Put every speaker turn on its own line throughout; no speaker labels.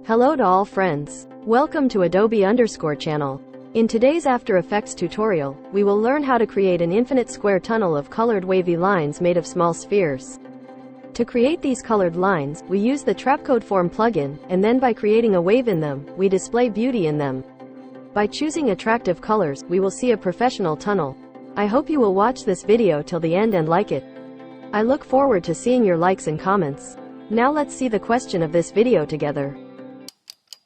Hello to all friends. Welcome to Adobe_ channel. In today's After Effects tutorial, we will learn how to create an infinite square tunnel of colored wavy lines made of small spheres. To create these colored lines, we use the trapcode form plugin, and then by creating a wave in them, we display beauty in them. By choosing attractive colors, we will see a professional tunnel. I hope you will watch this video till the end and like it. I look forward to seeing your likes and comments. Now let's see the question of this video together.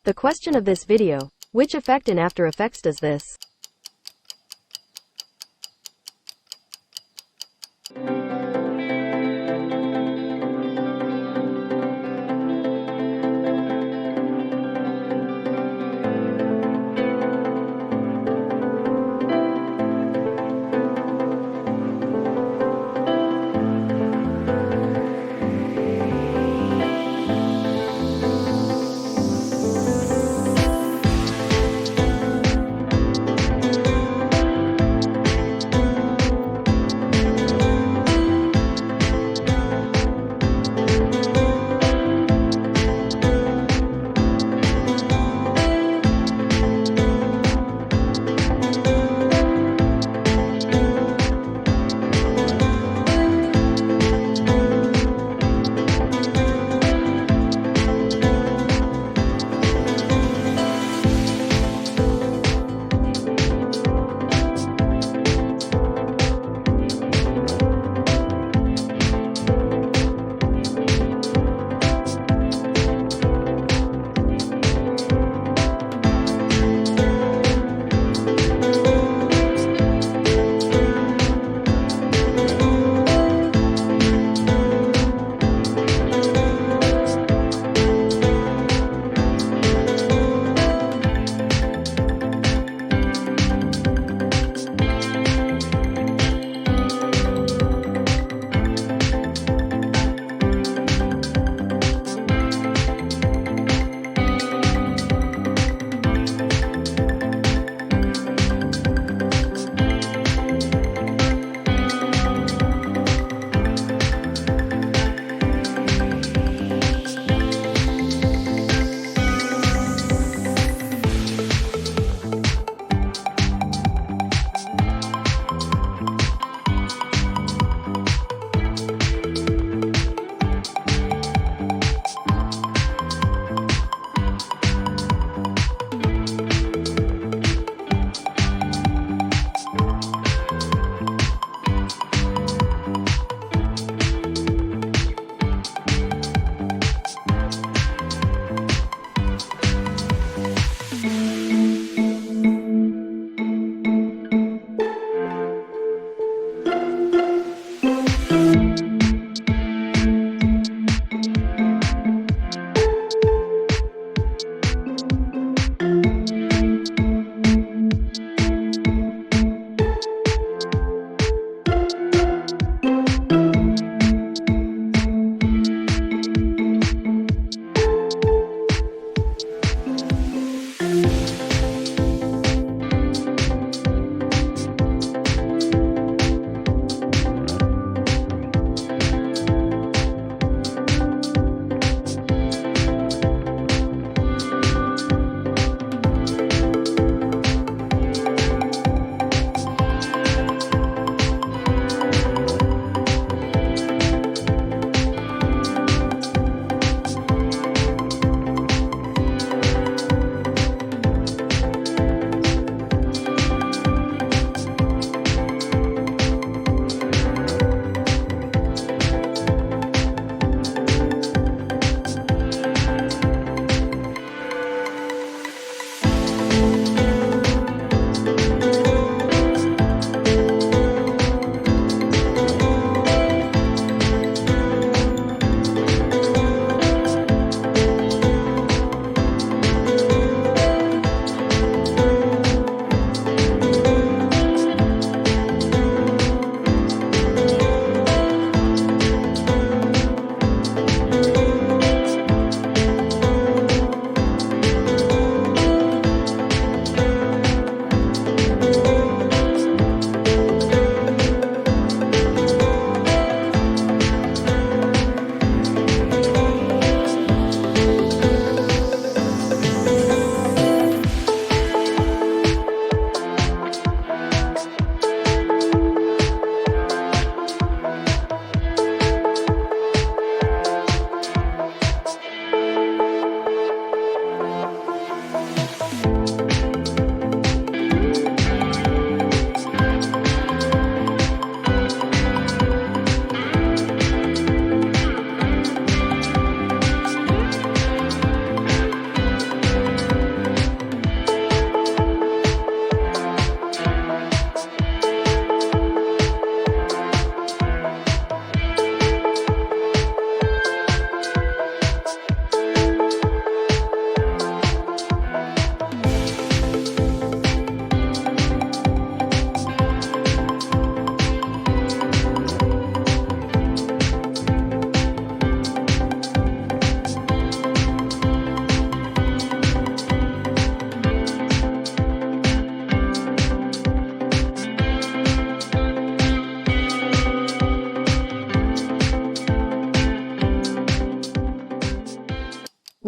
The question of this video: which effect in After Effects does this?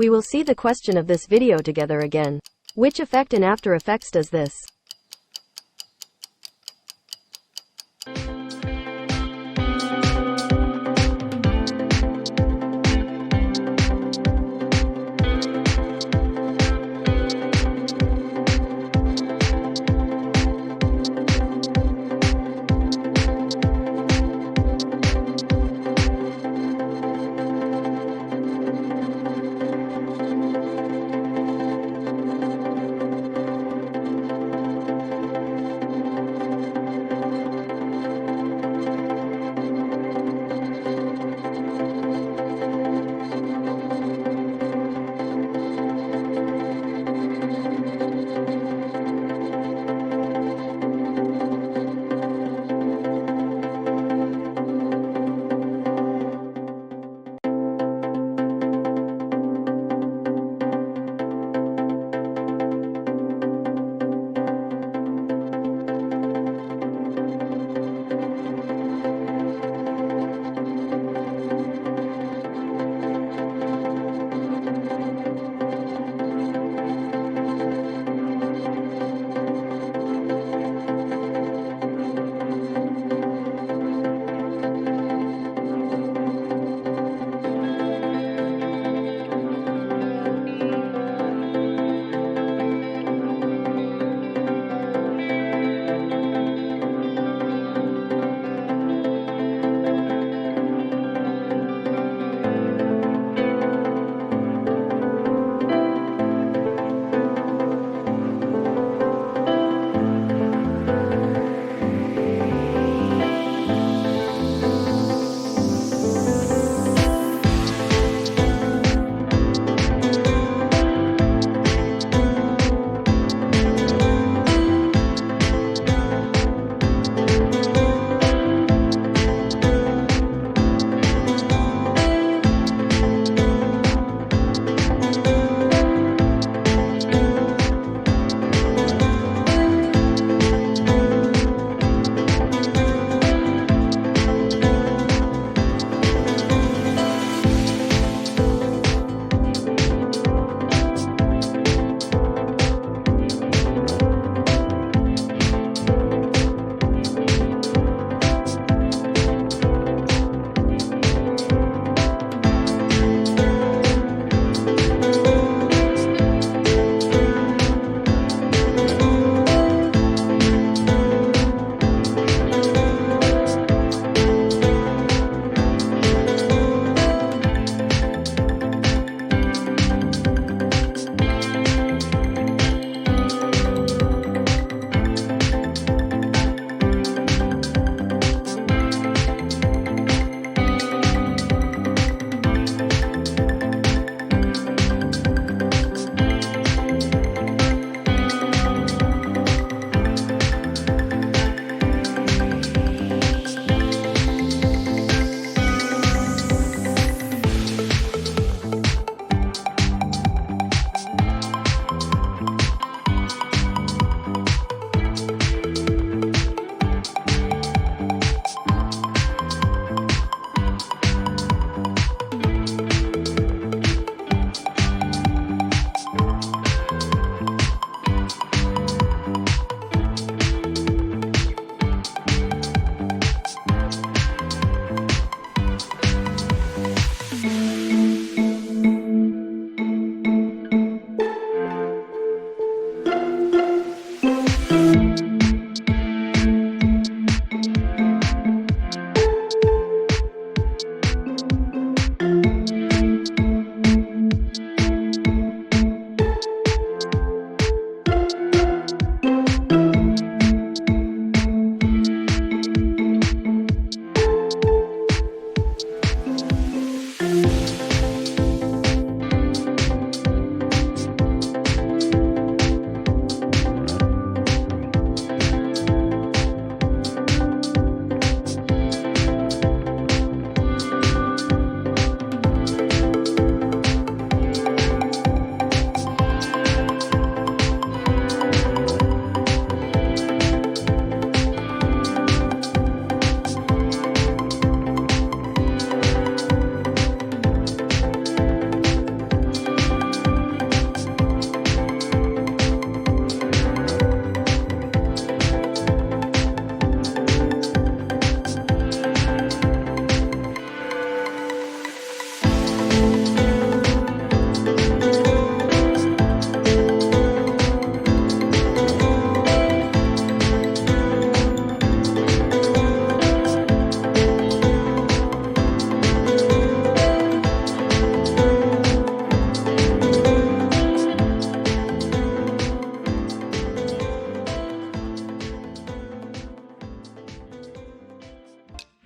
We will see the question of this video together again. Which effect in After Effects does this?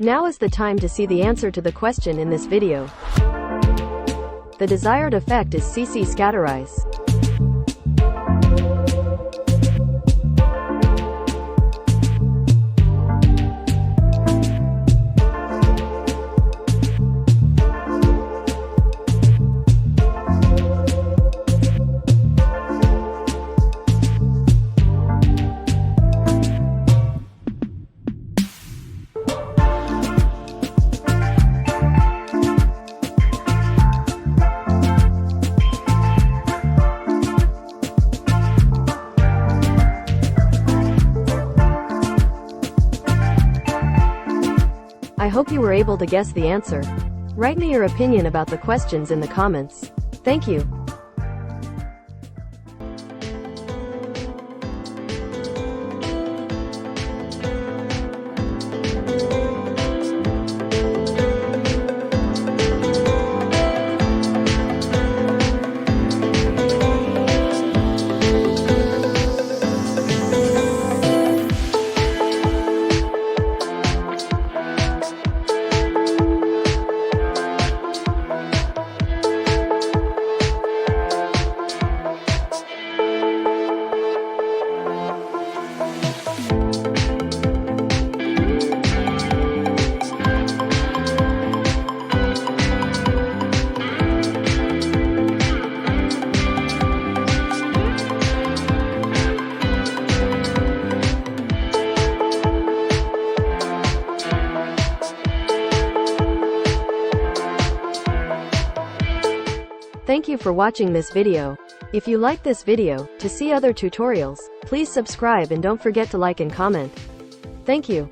Now is the time to see the answer to the question in this video. The desired effect is CC Scatterize. I hope you were able to guess the answer. Write me your opinion about the questions in the comments. Thank you. Thank you for watching this video. If you like this video, to see other tutorials, please subscribe and don't forget to like and comment. Thank you.